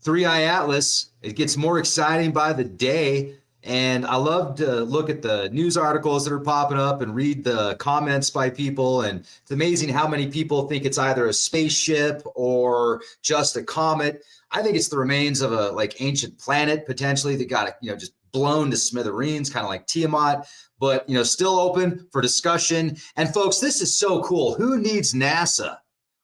Three-Eye Atlas. It gets more exciting by the day. And I love to look at the news articles that are popping up and read the comments by people. And it's amazing how many people think it's either a spaceship or just a comet. I think it's the remains of a ancient planet potentially that got just blown to smithereens, kind of like Tiamat, but still open for discussion. And folks, this is so cool. Who needs NASA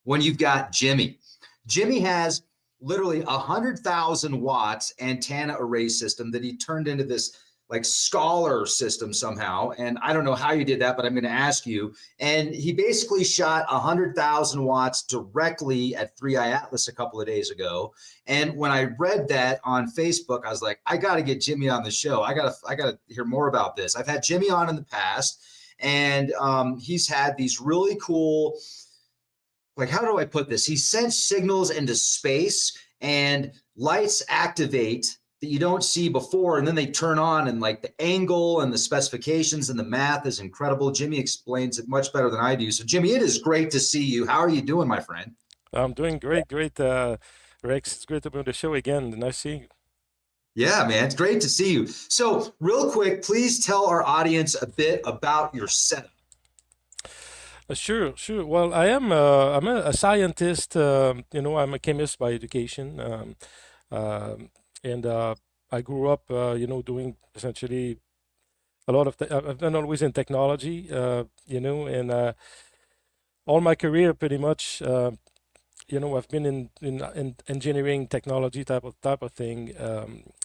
when you've got Jimmy? Jimmy has literally 100,000 watts antenna array system that he turned into this Scalar system somehow. And I don't know how you did that, but I'm going to ask you. And he basically shot 100,000 watts directly at Three-Eye Atlas a couple of days ago. And when I read that on Facebook, I was like, I got to get Jimmy on the show. I got to hear more about this. I've had Jimmy on in the past, and he's had these really cool, how do I put this? He sends signals into space and lights activate that you don't see before, and then they turn on, and the angle and the specifications and the math is incredible. Jimmy explains it much better than I do. So Jimmy, it is great to see you. How are you doing, my friend? I'm doing great, Rex. It's great to be on the show again. Nice seeing you. Yeah, man, it's great to see you. So real quick, please tell our audience a bit about your setup. Sure. Well, I'm a scientist. I'm a chemist by education, and I grew up, doing essentially a lot of. I've been always in technology, and all my career pretty much. I've been in engineering, technology type of thing,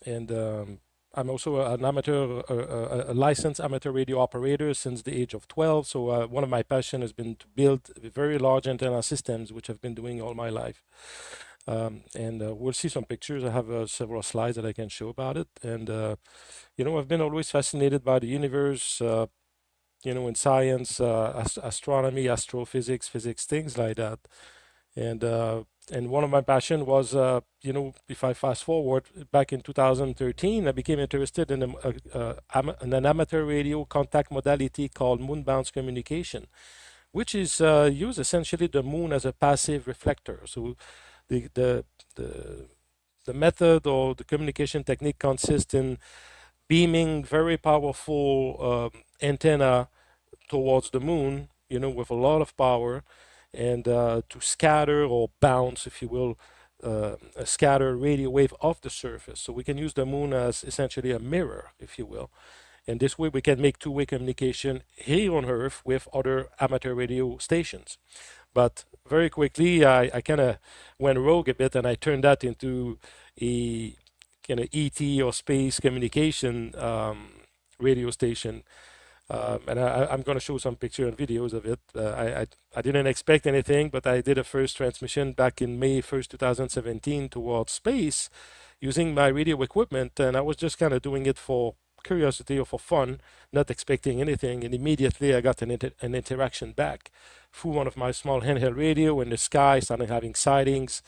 and I'm also an amateur, a licensed amateur radio operator since the age of 12. So one of my passion has been to build very large antenna systems, which I've been doing all my life. And we'll see some pictures. I have several slides that I can show about it. And I've been always fascinated by the universe, in science, astronomy, astrophysics, physics, things like that. And one of my passion was, if I fast forward back in 2013, I became interested in an amateur radio contact modality called moon-bound communication, which is use essentially the moon as a passive reflector. So the method or the communication technique consists in beaming very powerful antenna towards the moon, with a lot of power, and to scatter or bounce, if you will, a scatter radio wave off the surface. So we can use the moon as essentially a mirror, if you will. And this way we can make two-way communication here on Earth with other amateur radio stations. But very quickly, I kind of went rogue a bit, and I turned that into a kind of ET or space communication radio station. And I'm going to show some pictures and videos of it. I didn't expect anything, but I did a first transmission back in May 1st, 2017 towards space using my radio equipment. And I was just kind of doing it for curiosity or for fun, not expecting anything. And immediately I got an interaction back through one of my small handheld radio in the sky, started having sightings.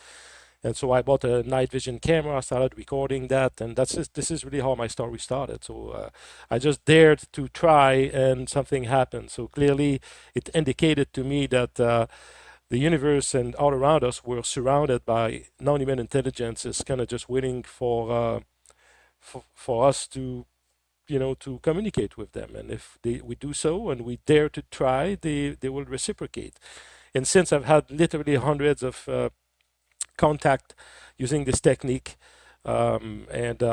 And so I bought a night vision camera, I started recording that, and this is really how my story started. So I just dared to try, and something happened. So clearly it indicated to me that the universe and all around us were surrounded by non-human intelligences, kind of just waiting for us to to communicate with them. And if we do so and we dare to try, they will reciprocate. And since I've had literally hundreds of contact using this technique, and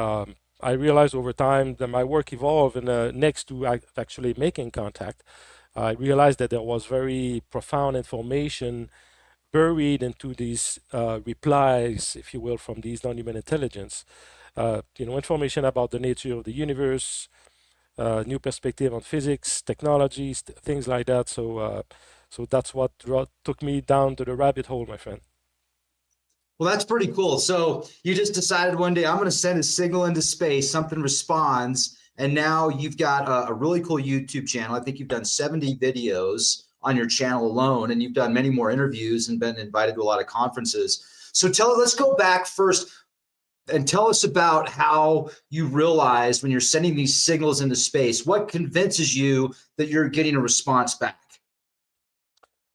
I realized over time that my work evolved, and next to actually making contact, I realized that there was very profound information buried into these replies, if you will, from these non-human intelligence. Information about the nature of the universe, new perspective on physics, technologies, things like that. So that's what took me down to the rabbit hole, my friend. Well, that's pretty cool. So you just decided one day, I'm going to send a signal into space, something responds, and now you've got a really cool YouTube channel. I think you've done 70 videos on your channel alone, and you've done many more interviews and been invited to a lot of conferences. So let's go back first and tell us about how you realized when you're sending these signals into space, what convinces you that you're getting a response back?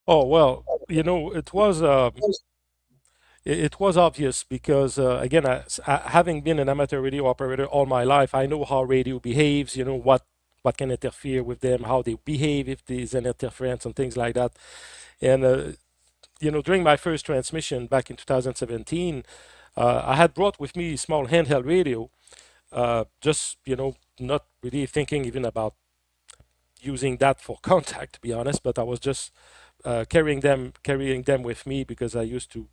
Oh, well, it was it was obvious because again, having been an amateur radio operator all my life, I know how radio behaves. You know what can interfere with them, how they behave if there's an interference and things like that. And during my first transmission back in 2017, I had brought with me a small handheld radio, just not really thinking even about using that for contact, to be honest. But I was just carrying them with me because I used to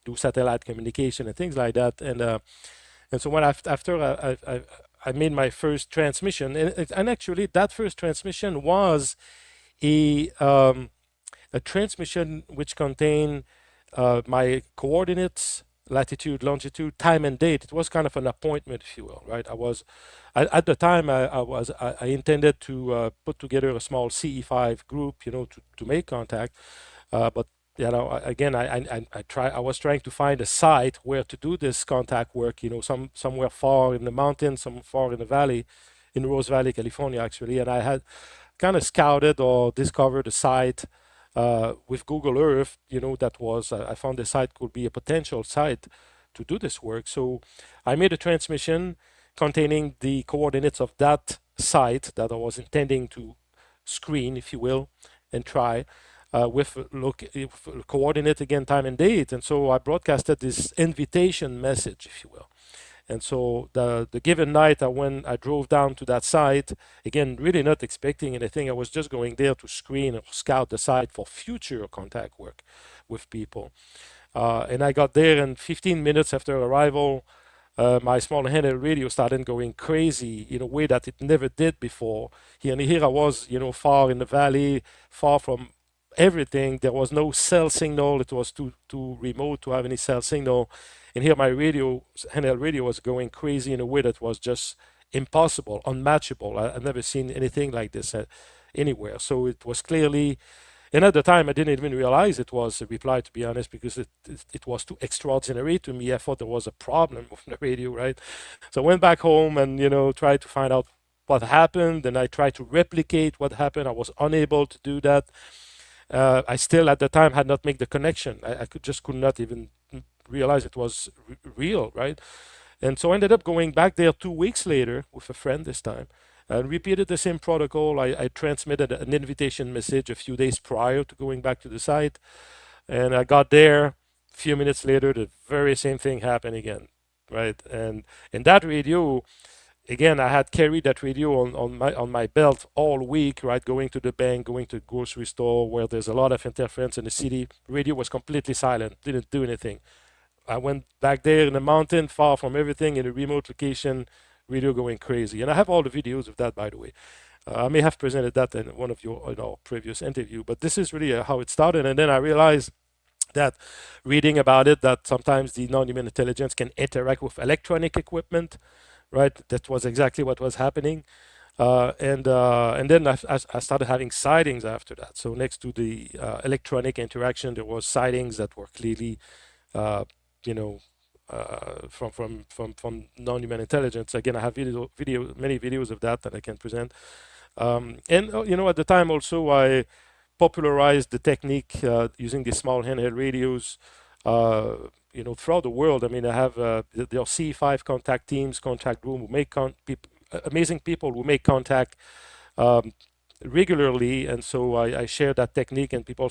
do satellite communication and things like that. And so when after I made my first transmission, and actually that first transmission was a um, a transmission which contained my coordinates, latitude, longitude, time, and date. It was kind of an appointment, if you will, right? At the time, I intended to put together a small CE5 group, to make contact. But again, I was trying to find a site where to do this contact work. Somewhere far in the mountains, some far in the valley, in Rose Valley, California, actually. And I had kind of scouted or discovered a site with Google Earth, I found the site could be a potential site to do this work. So I made a transmission containing the coordinates of that site that I was intending to screen, if you will, and try with coordinate again, time and date. And so I broadcasted this invitation message, if you will. And so the given night I drove down to that site, again, really not expecting anything. I was just going there to screen or scout the site for future contact work with people. And I got there, and 15 minutes after arrival, my small handheld radio started going crazy in a way that it never did before. Here I was, far in the valley, far from everything. There was no cell signal. It was too remote to have any cell signal. And here my handheld radio was going crazy in a way that was just impossible, unmatchable. I've never seen anything like this anywhere. So it was clearly, and at the time I didn't even realize it was a reply, to be honest, because it was too extraordinary to me. I thought there was a problem with the radio, right? So I went back home and tried to find out what happened, and I tried to replicate what happened. I was unable to do that. I still at the time had not made the connection. I could not even realize it was real, right? And so I ended up going back there 2 weeks later with a friend this time and repeated the same protocol. I transmitted an invitation message a few days prior to going back to the site. And I got there a few minutes later, the very same thing happened again, right? And that radio, again, I had carried that radio on my belt all week, right? Going to the bank, going to the grocery store where there's a lot of interference in the city. Radio was completely silent, didn't do anything. I went back there in the mountain, far from everything, in a remote location, radio going crazy. And I have all the videos of that, by the way. I may have presented that in one of your previous interview, but this is really how it started. And then I realized that reading about it, that sometimes the non-human intelligence can interact with electronic equipment, right? That was exactly what was happening. And then I started having sightings after that. So next to the electronic interaction, there was sightings that were clearly uh, you know, from non-human intelligence. Again, I have many videos of that I can present. And at the time also I popularized the technique using these small handheld radios. Throughout the world. I mean, I have there are C5 contact teams, contact room who make amazing people who make contact um, regularly, and so I share that technique, and people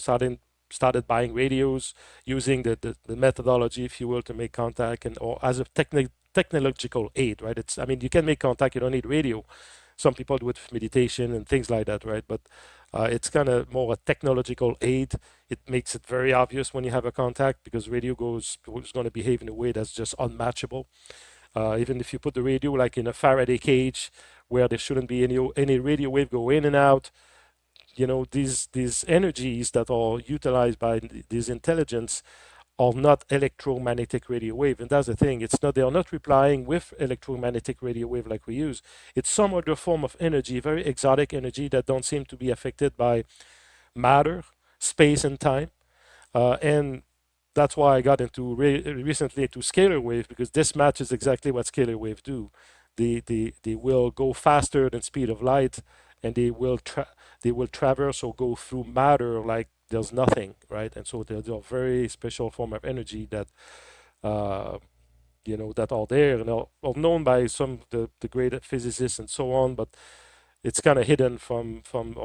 started buying radios using the methodology, if you will, to make contact or as a technological aid, right? You can make contact, you don't need radio. Some people do it with meditation and things like that, right? But it's kind of more a technological aid. It makes it very obvious when you have a contact because radio is going to behave in a way that's just unmatchable. Even if you put the radio like in a Faraday cage where there shouldn't be any radio wave go in and out, these energies that are utilized by this intelligence are not electromagnetic radio wave. And that's the thing. They are not replying with electromagnetic radio wave like we use. It's some other form of energy, very exotic energy that don't seem to be affected by matter, space, and time. And that's why I got recently into scalar wave, because this matches exactly what scalar wave do. They will go faster than speed of light, and they will traverse or go through matter like there's nothing, right? And so they're a very special form of energy that that are there and are known by some of the great physicists and so on, but it's kind of hidden from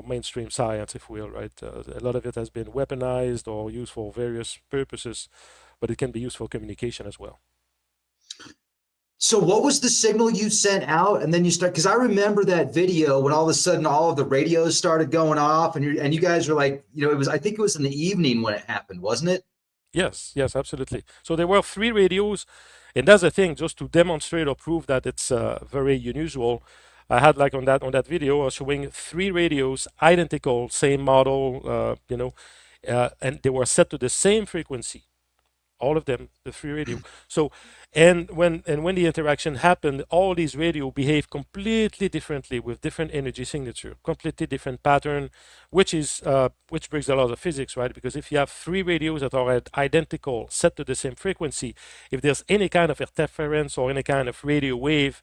mainstream science, if we will, right? A lot of it has been weaponized or used for various purposes, but it can be used for communication as well. So what was the signal you sent out? And then you start, because I remember that video when all of a sudden all of the radios started going off, and you guys were like, I think it was in the evening when it happened, wasn't it? Yes, absolutely. So there were 3 radios, and that's the thing, just to demonstrate or prove that it's very unusual. I had, like, on that video, I was showing 3 radios, identical, same model, and they were set to the same frequency. All of them, the 3 radio. So, and when the interaction happened, all these radio behave completely differently with different energy signature, completely different pattern, which breaks the laws of physics, right? Because if you have 3 radios that are identical, set to the same frequency, if there's any kind of interference or any kind of radio wave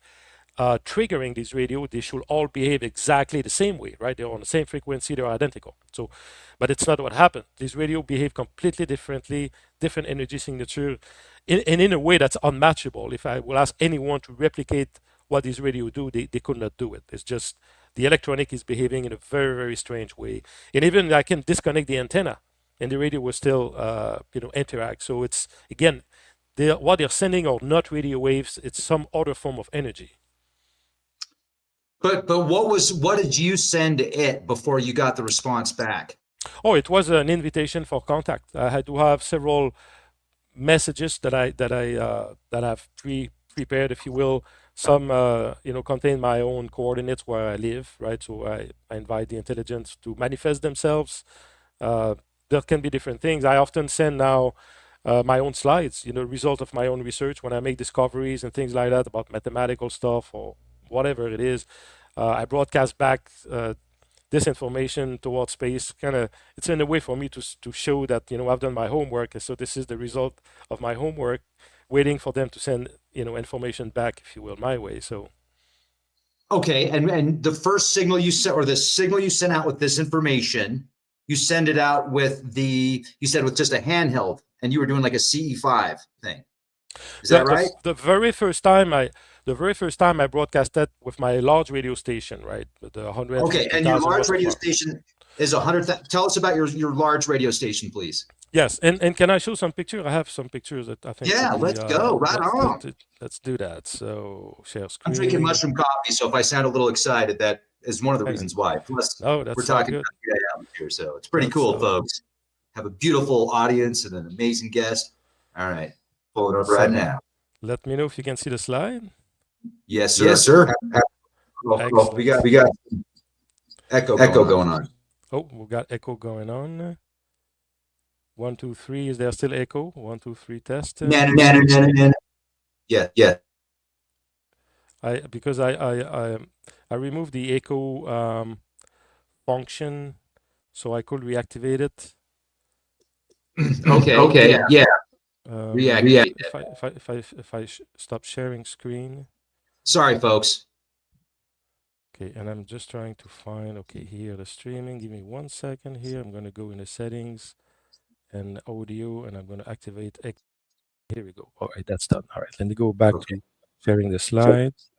triggering these radio, they should all behave exactly the same way, right? They're on the same frequency, they're identical. So, but it's not what happened. These radio behave completely differently, different energy signature, in a way that's unmatchable. If I will ask anyone to replicate what these radio do, they could not do it. It's just the electronic is behaving in a very, very strange way. And even I can disconnect the antenna, and the radio will still, interact. So it's, again, what they're sending are not radio waves. It's some other form of energy. But what did you send to it before you got the response back? Oh, it was an invitation for contact. I had to have several messages that I've prepared, if you will. Some contain my own coordinates where I live, right? So I invite the intelligence to manifest themselves. There can be different things. I often send now my own slides, result of my own research when I make discoveries and things like that about mathematical stuff or whatever it is. I broadcast back this information towards space. It's in a way for me to show that I've done my homework, and so this is the result of my homework, waiting for them to send information back, if you will, my way. So okay, and the first signal you sent, or the signal you sent out with this information, you send it out with with just a handheld, and you were doing like a CE5 thing. Is that right? The very first time I broadcasted with my large radio station, right? The 100. Okay, and your large radio station is 100. Tell us about your large radio station, please. Yes, and can I show some pictures? I have some pictures that I think. Yeah, let's go. Right on. Let's do that. So share screen. I'm drinking mushroom coffee, so if I sound a little excited, that is one of the reasons why. Plus, we're talking about out here, so it's pretty cool, folks. Have a beautiful audience and an amazing guest. All right, pull it up right now. Let me know if you can see the slide. Yes, sir. Yes, sir. We got echo going on. Oh, we got echo going on. 1, 2, 3. Is there still echo? 1, 2, 3. Test. Yeah. Because I removed the echo function, so I could reactivate it. Okay. Yeah. Reactivate. If I stop sharing screen. Sorry, folks. Okay, and I'm just trying to find. Okay, here the streaming. Give me 1 second here. I'm going to go in the settings and audio, and I'm going to activate. Here we go. All right, that's done. All right, let me go back to sharing the slides.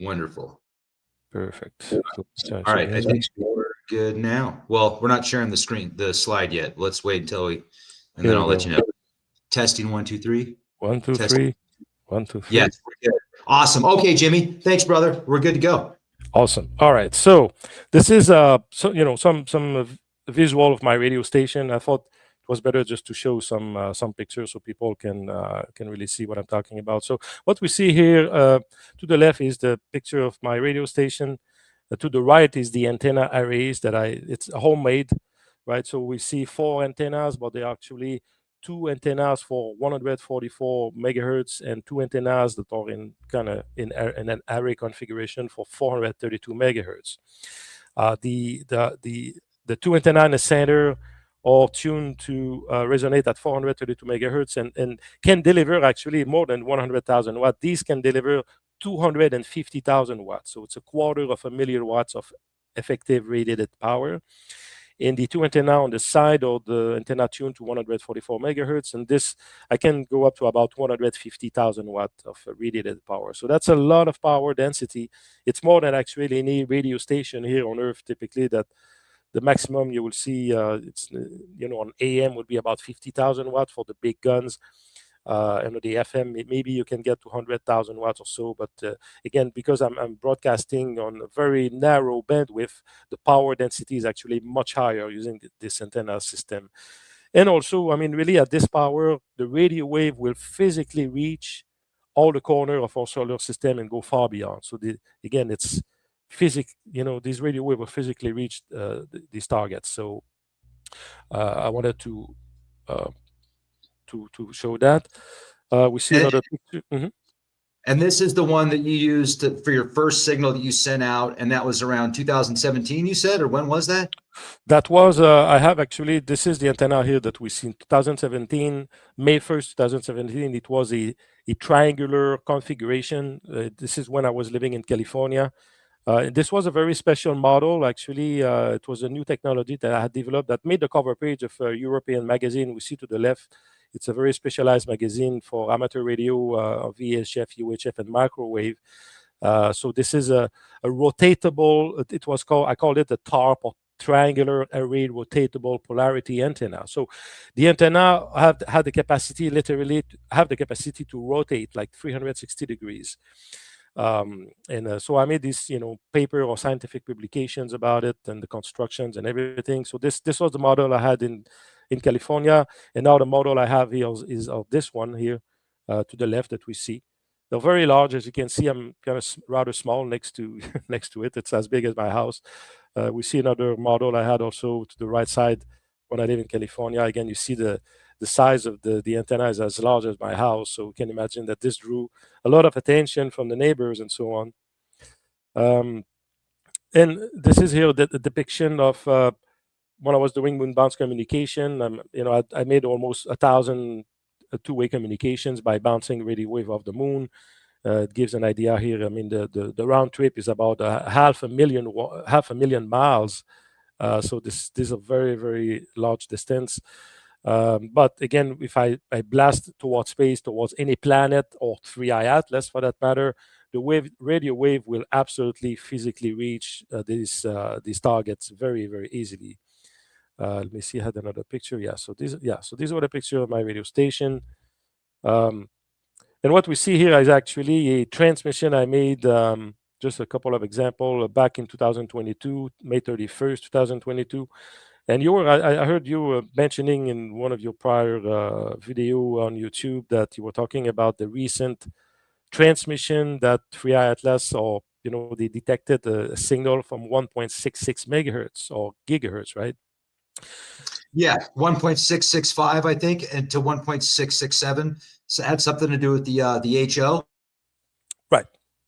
Wonderful. Perfect. So, all right, I think we're good now. Well, we're not sharing the slide yet. Let's wait until and then I'll let you know. Testing 1, 2, 3. 1, 2, 3. 1, 2, 3. Yes, we're good. Awesome. Okay, Jimmy. Thanks, brother. We're good to go. Awesome. All right. So this is some visual of my radio station. I thought it was better just to show some pictures so people can really see what I'm talking about. So what we see here to the left is the picture of my radio station. To the right is the antenna arrays it's homemade, right? So we see 4 antennas, but they're actually 2 antennas for 144 megahertz and 2 antennas that are in an array configuration for 432 megahertz. The 2 antennas in the center are tuned to resonate at 432 megahertz and can deliver actually more than 100,000 watts. These can deliver 250,000 watts. So it's 250,000 watts of effective radiated power. and the two antenna on the side of the antenna tuned to 144 megahertz. And this, I can go up to about 150,000 watt of radiated power. So that's a lot of power density. It's more than actually any radio station here on Earth typically. That the maximum you will see, it's on AM would be about 50,000 watts for the big guns. And the FM, maybe you can get to 100,000 watts or so. But again, because I'm broadcasting on a very narrow bandwidth, the power density is actually much higher using this antenna system. And also, I mean, really at this power, the radio wave will physically reach all the corner of our solar system and go far beyond. So again, it's these radio wave will physically reach these targets. So I wanted uh, to show that. We see another picture. And this is the one that you used for your first signal that you sent out, and that was around 2017, you said, or when was that? That was, I have actually, this is the antenna here that we see in 2017, May 1st, 2017. It was a triangular configuration. This is when I was living in California. This was a very special model. Actually, it was a new technology that I had developed that made the cover page of a European magazine. We see to the left, it's a very specialized magazine for amateur radio, VHF, UHF, and microwave. So this is a rotatable, I called it a TARP, or triangular array rotatable polarity antenna. So the antenna had the capacity, literally have the capacity to rotate like 360 degrees. So I made this, paper or scientific publications about it and the constructions and everything. So this was the model I had in California, and now the model I have here is of this one here to the left that we see. They're very large, as you can see. I'm kind of rather small next to next to it. It's as big as my house. We see another model I had also to the right side when I live in California. Again, you see the size of the antenna is as large as my house. So you can imagine that this drew a lot of attention from the neighbors and so on. And this is here the depiction of when I was doing moon-bound communication. I made almost 1,000 two-way communications by bouncing radio wave off the moon. It gives an idea here. I mean, the round trip is about half a million miles. So this is a very, very large distance. But again, if I blast towards space, towards any planet or 3i atlas for that matter, the radio wave will absolutely physically reach these targets very, very easily. Let me see. I had another picture. So these were the picture of my radio station. And what we see here is actually a transmission I made. Just a couple of examples back in 2022, May 31st, 2022. And I heard you mentioning in one of your prior video on YouTube that you were talking about the recent transmission that 3i atlas, or they detected a signal from 1.66 megahertz or gigahertz, right? Yeah, 1.665, I think, and to 1.667. So it had something to do with the HO.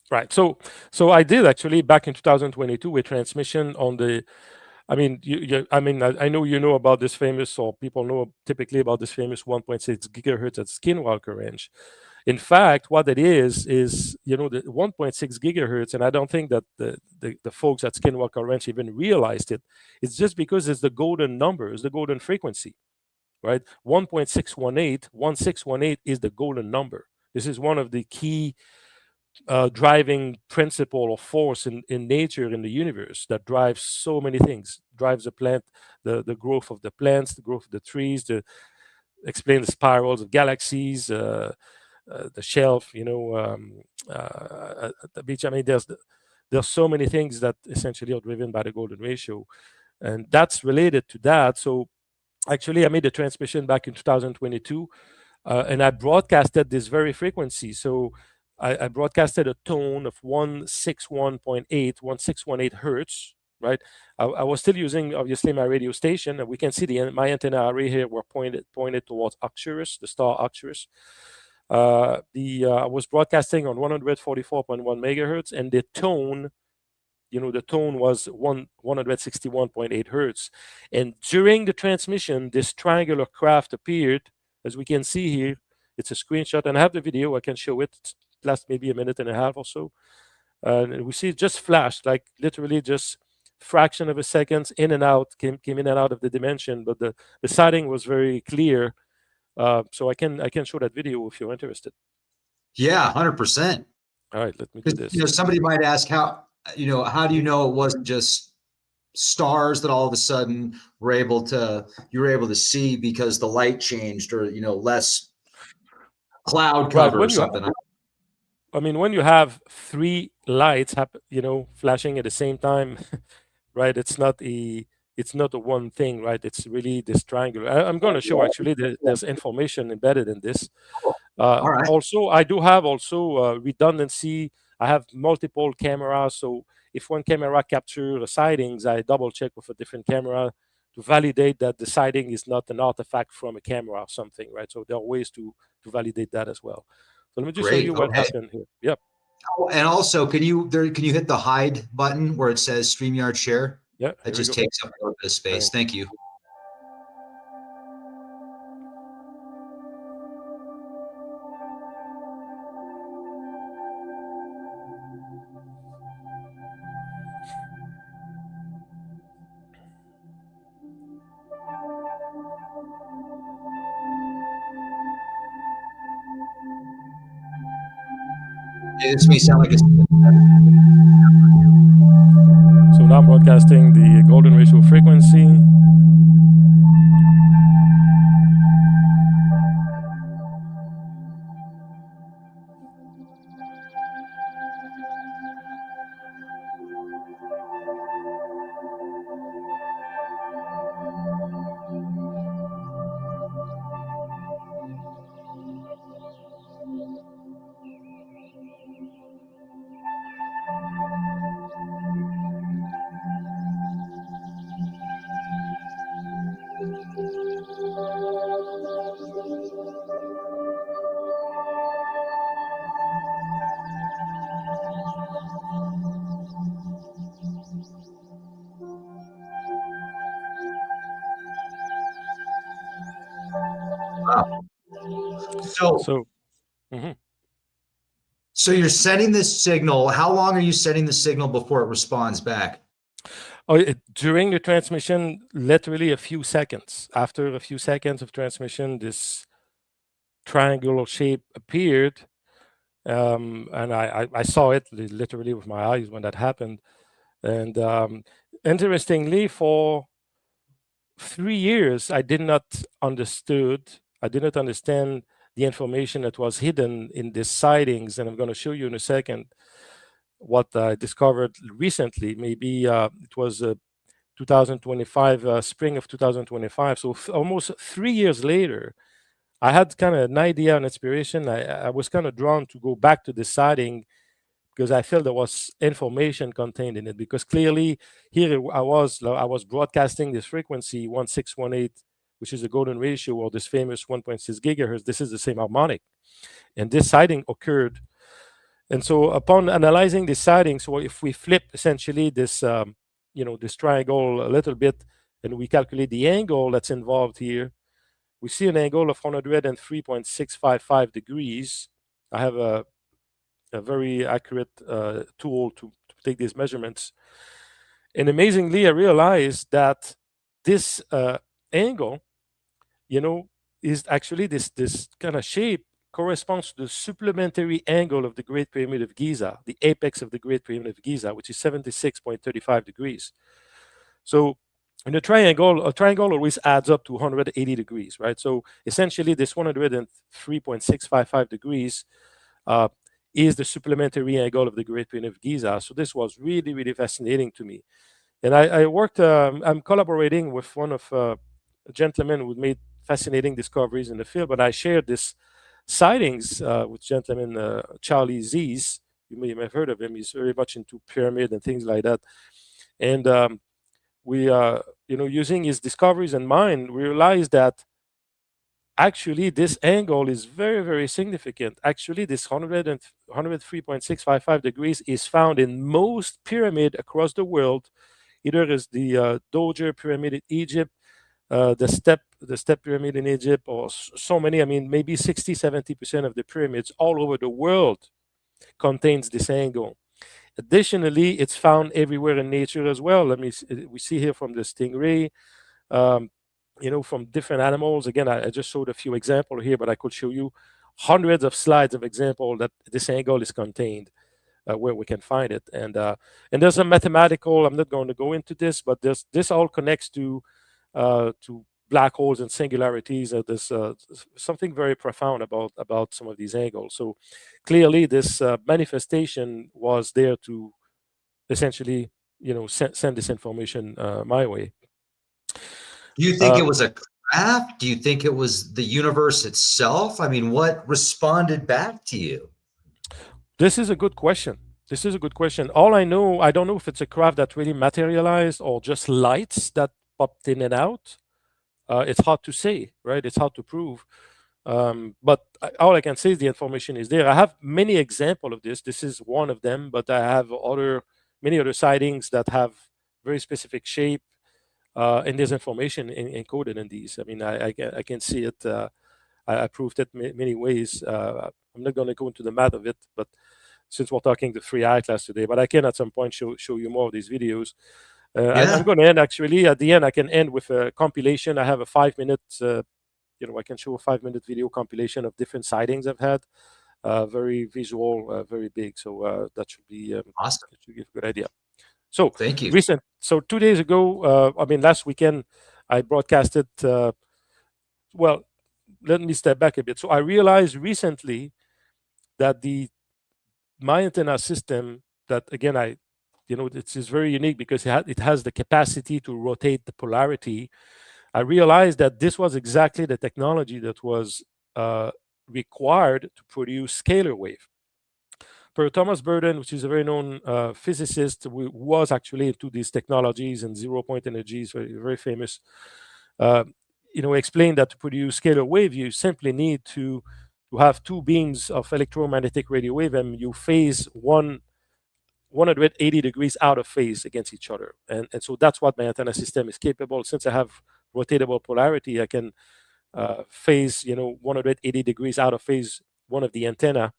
Right. So I did actually back in 2022 a transmission on the. I mean, I know you know about this famous, or people know typically about this famous 1.6 gigahertz at Skinwalker Range. In fact, what it is the 1.6 gigahertz, and I don't think that the folks at Skinwalker Ranch even realized it. It's just because it's the golden number, it's the golden frequency, right? 1618 is the golden number. This is one of the key driving principle or force in nature, in the universe, that drives so many things. Drives the plant, the growth of the plants, the growth of the trees, explain the spirals of galaxies, the shelf, at the beach. I mean, there's so many things that essentially are driven by the golden ratio, and that's related to that. So actually, I made a transmission back in 2022, and I broadcasted this very frequency. So I broadcasted a tone of 161.8 hertz, right? I was still using, obviously, my radio station, and we can see my antenna array here were pointed towards Arcturus, the star Arcturus. I was broadcasting on 144.1 megahertz, and the tone was 161.8 hertz. And during the transmission, this triangular craft appeared, as we can see here. It's a screenshot, and I have the video. I can show it. It lasts maybe a minute and a half or so. And we see it just flashed, like literally just fraction of a second in and out, came in and out of the dimension, but the sighting was very clear. So I can show that video if you're interested. Yeah, 100%. All right, let me do this. Somebody might ask how do you know it wasn't just stars that all of a sudden you were able to see because the light changed, or less cloud cover or something. I mean, when you have three lights flashing at the same time, right? It's not a one thing, right? It's really this triangle. I'm going to show actually there's information embedded in this. All right. Also, I do have redundancy. I have multiple cameras, so if one camera captures the sightings, I double check with a different camera to validate that the sighting is not an artifact from a camera or something, right? So there are ways to validate that as well. So let me just show you what happened here. Yep. Oh, and also, can you hit the hide button where it says StreamYard share? Yeah. That just takes up a little bit of space. Thank you. This may sound like it's... So now I'm broadcasting the golden ratio frequency. Wow. So you're sending this signal. How long are you sending the signal before it responds back? During the transmission, literally a few seconds. After a few seconds of transmission, this triangular shape appeared, and I saw it literally with my eyes when that happened. And interestingly, for 3 years, I did not understand the information that was hidden in these sightings, and I'm going to show you in a second what I discovered recently. Maybe it was 2025, spring of 2025. So almost 3 years later, I had kind of an idea, an inspiration. I was kind of drawn to go back to this sighting because I felt there was information contained in it. Because clearly, here I was broadcasting this frequency 1618, which is the golden ratio, or this famous 1.6 gigahertz. This is the same harmonic, and this sighting occurred. And so, upon analyzing this sighting, so if we flip essentially this, this triangle a little bit, and we calculate the angle that's involved here, we see an angle of 103.655 degrees. I have a very accurate tool to take these measurements. And amazingly, I realized that this angle, is actually this kind of shape corresponds to the supplementary angle of the Great Pyramid of Giza, the apex of the Great Pyramid of Giza, which is 76.35 degrees. So in a triangle always adds up to 180 degrees, right? So essentially this 103.655 degrees is the supplementary angle of the Great Pyramid of Giza. So this was really, really fascinating to me. And I worked, I'm collaborating with one of a gentleman who made fascinating discoveries in the field, but I shared this sightings with gentleman Charlie Z's. You may have heard of him. He's very much into pyramid and things like that. And we, using his discoveries and mine, we realized that actually this angle is very, very significant. Actually, this 103.655 degrees is found in most pyramid across the world. Either is the Doger pyramid in Egypt, the step pyramid in Egypt, or so many. I mean, maybe 60-70% of the pyramids all over the world contains this angle. Additionally, it's found everywhere in nature as well. We see here from the stingray, um, from different animals. Again, I just showed a few examples here, but I could show you hundreds of slides of example that this angle is contained, where we can find it. And there's a mathematical. I'm not going to go into this, but this all connects to black holes and singularities. There's something very profound about some of these angles. So clearly, this manifestation was there to essentially, send this information my way. Do you think it was a craft? Do you think it was the universe itself? I mean, what responded back to you? This is a good question. This is a good question. All I know, I don't know if it's a craft that really materialized or just lights that popped in and out. It's hard to say, right? It's hard to prove. But all I can say is the information is there. I have many examples of this. This is one of them, but I have many other sightings that have very specific shape, and there's information encoded in these. I mean, I can see it. I proved it many ways. I'm not going to go into the math of it, but since we're talking the 3i class today, but I can at some point show you more of these videos. I'm going to end actually at the end. I can end with a compilation. I have a 5-minute, I can show a 5-minute video compilation of different sightings I've had. Very visual, very big. So that should be awesome. That should give a good idea. So thank you. So 2 days ago, last weekend, I broadcasted. Well, let me step back a bit. So I realized recently that my antenna system, that again, it's very unique because it has the capacity to rotate the polarity. I realized that this was exactly the technology that was required to produce scalar wave. Per Thomas Burden, which is a very known physicist, who was actually into these technologies and zero-point energies, very, very famous, explained that to produce scalar wave, you simply need to have two beams of electromagnetic radio wave, and you phase 180 degrees out of phase against each other. And so that's what my antenna system is capable. Since I have rotatable polarity, I can phase 180 degrees out of phase one of the antenna,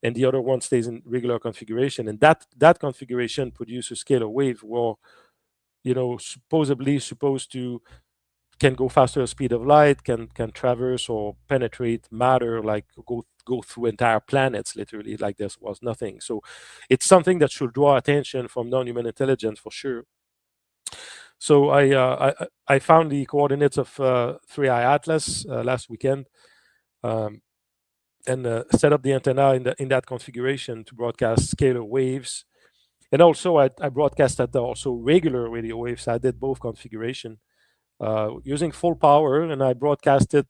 and the other one stays in regular configuration. And that configuration produces scalar wave where, supposed to can go faster speed of light, can traverse or penetrate matter, like go through entire planets, literally, like there was nothing. So it's something that should draw attention from non-human intelligence for sure. So I found the coordinates of 3i Atlas last weekend, and set up the antenna in that configuration to broadcast scalar waves. And also I broadcasted also regular radio waves. I did both configuration. Using full power, and I broadcasted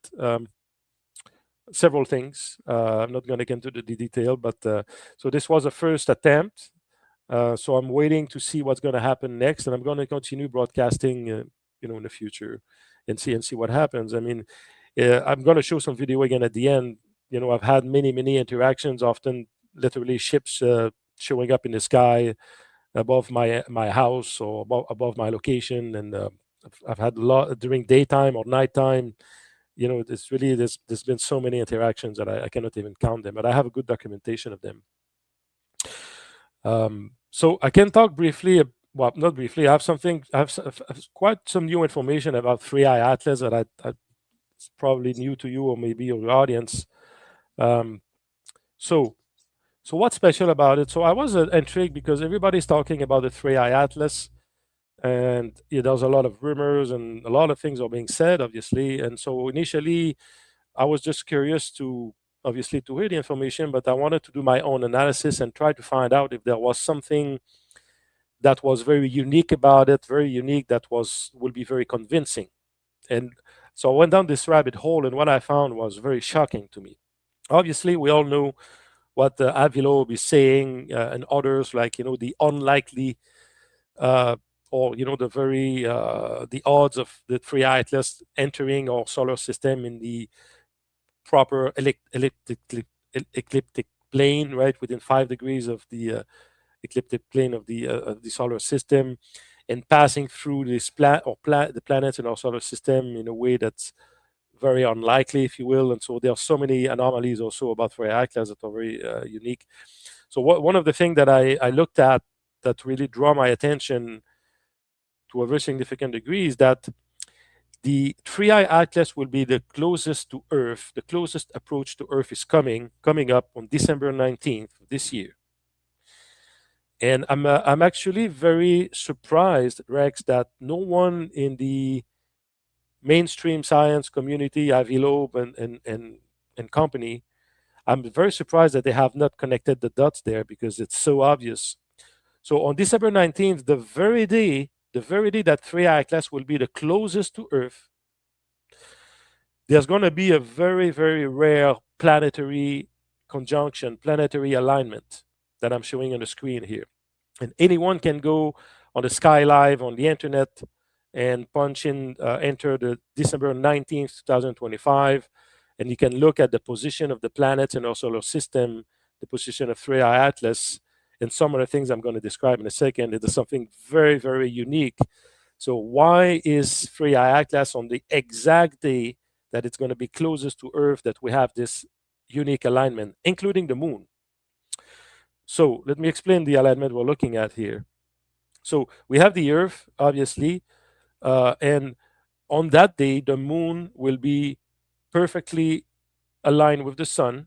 several things. I'm not going to get into the detail, but so this was a first attempt. So I'm waiting to see what's going to happen next, and I'm going to continue broadcasting, in the future, and see what happens. I mean, I'm going to show some video again at the end. I've had many interactions, often literally ships showing up in the sky above my house or above my location, and I've had a lot during daytime or nighttime. It's really there's been so many interactions that I cannot even count them, but I have a good documentation of them. So I can talk briefly. Well, not briefly. I have quite some new information about 3i Atlas that it's probably new to you or maybe your audience. So what's special about it? So I was intrigued because everybody's talking about the 3i Atlas, and there's a lot of rumors and a lot of things are being said, obviously. And so initially, I was just curious to hear the information, but I wanted to do my own analysis and try to find out if there was something that was very unique about it, that will be very convincing. And so I went down this rabbit hole, and what I found was very shocking to me. Obviously, we all know what Avilov is saying, and others, like the unlikely, or the odds of the 3i Atlas entering our solar system in the proper ecliptic plane, right, within 5 degrees of the ecliptic plane of the solar system, and passing through the planets in our solar system in a way that's very unlikely, if you will. And so there are so many anomalies also about 3i Atlas that are very unique. So one of the things that I looked at that really draw my attention to a very significant degree is that the 3i Atlas will be the closest to Earth. The closest approach to Earth is coming up on December 19th this year. And I'm actually very surprised, Rex, that no one in the mainstream science community, Avi Loeb and company, I'm very surprised that they have not connected the dots there because it's so obvious. So on December 19th, the very day that 3i Atlas will be the closest to Earth, there's going to be a very, very rare planetary conjunction, planetary alignment that I'm showing on the screen here. And anyone can go on the Sky Live on the internet and punch in, enter the December 19th, 2025, and you can look at the position of the planets in our solar system, the position of 3i Atlas, and some of the things I'm going to describe in a second. It is something very, very unique. So why is 3i Atlas on the exact day that it's going to be closest to Earth that we have this unique alignment, including the moon? So let me explain the alignment we're looking at here. So we have the Earth, obviously, and on that day, the moon will be perfectly aligned with the sun.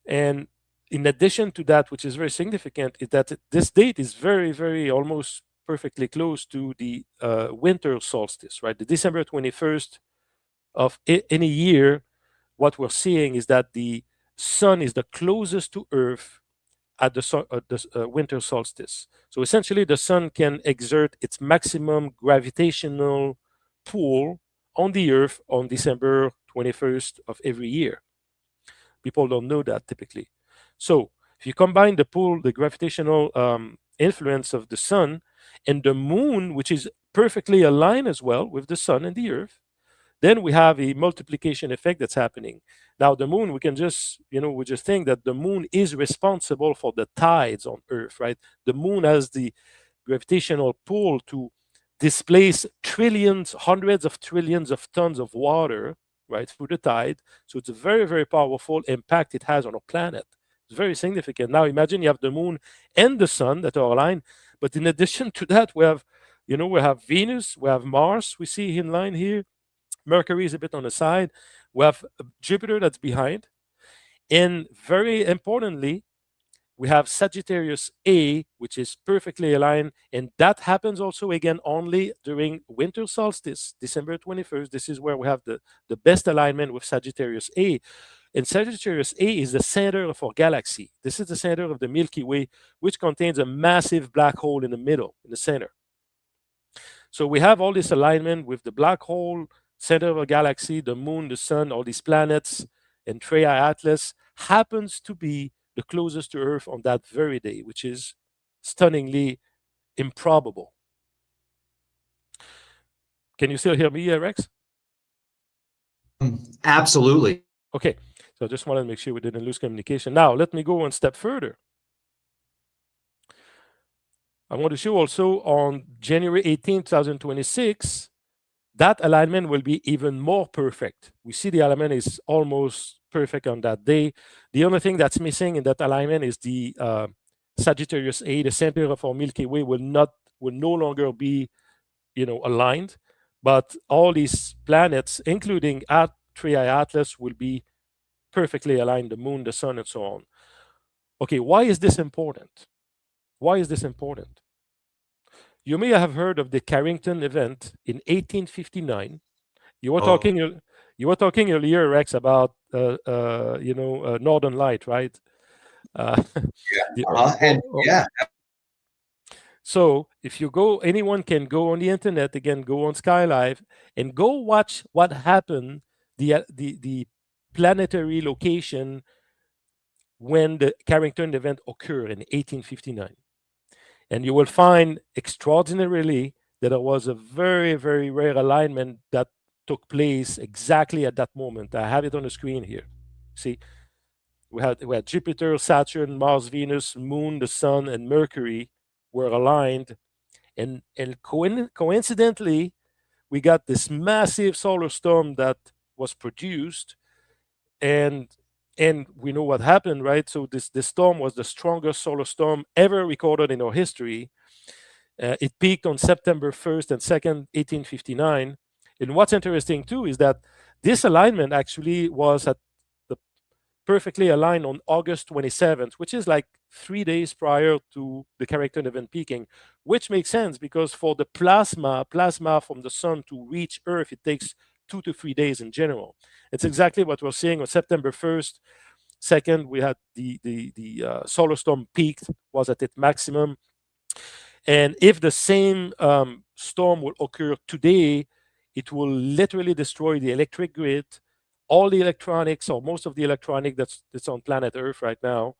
And in addition to that, which is very significant, is that this date is very, very almost perfectly close to the winter solstice, right? The December 21st of any year, what we're seeing is that the sun is the closest to Earth at the winter solstice. So essentially, the sun can exert its maximum gravitational pull on the Earth on December 21st of every year. People don't know that typically. So if you combine the pull, the gravitational influence of the sun and the moon, which is perfectly aligned as well with the sun and the Earth, then we have a multiplication effect that's happening. Now, the moon, we can just, we just think that the moon is responsible for the tides on Earth, right? The moon has the gravitational pull to displace trillions, hundreds of trillions of tons of water, right, through the tide. So it's a very, very powerful impact it has on our planet. It's very significant. Now, imagine you have the moon and the sun that are aligned, but in addition to that, we have, we have Venus, we have Mars, we see in line here. Mercury is a bit on the side. We have Jupiter that's behind. And very importantly, we have Sagittarius A, which is perfectly aligned. And that happens also again only during winter solstice, December 21st. This is where we have the best alignment with Sagittarius A. And Sagittarius A is the center of our galaxy. This is the center of the Milky Way, which contains a massive black hole in the middle, in the center. So we have all this alignment with the black hole, center of a galaxy, the moon, the sun, all these planets, and 3i Atlas happens to be the closest to Earth on that very day, which is stunningly improbable. Can you still hear me, Rex? Absolutely. Okay, so I just wanted to make sure we didn't lose communication. Now, let me go one step further. I want to show also on January 18, 2026, that alignment will be even more perfect. We see the alignment is almost perfect on that day. The only thing that's missing in that alignment is the Sagittarius A, the center of our Milky Way, will no longer be, aligned. But all these planets, including 3i Atlas, will be perfectly aligned, the moon, the sun, and so on. Okay, why is this important? Why is this important? You may have heard of the Carrington event in 1859. You were talking earlier, Rex, about Northern Light, right? Yeah. So if you go, anyone can go on the internet again, go on Sky Live, and go watch what happened, the planetary location when the Carrington event occurred in 1859. And you will find extraordinarily that there was a very, very rare alignment that took place exactly at that moment. I have it on the screen here. See, we had Jupiter, Saturn, Mars, Venus, Moon, the Sun, and Mercury were aligned. And coincidentally, we got this massive solar storm that was produced. And and we know what happened, right? So this storm was the strongest solar storm ever recorded in our history. It peaked on September 1st and 2nd, 1859. And what's interesting too is that this alignment actually was at the perfectly aligned on August 27th, which is like 3 days prior to the Carrington event peaking, which makes sense because for the plasma from the sun to reach Earth, it takes 2 to 3 days in general. It's exactly what we're seeing on September 1st. Second, we had the solar storm peaked, was at its maximum. And if the same storm will occur today, it will literally destroy the electric grid, all the electronics, or most of the electronic that's on planet Earth right now,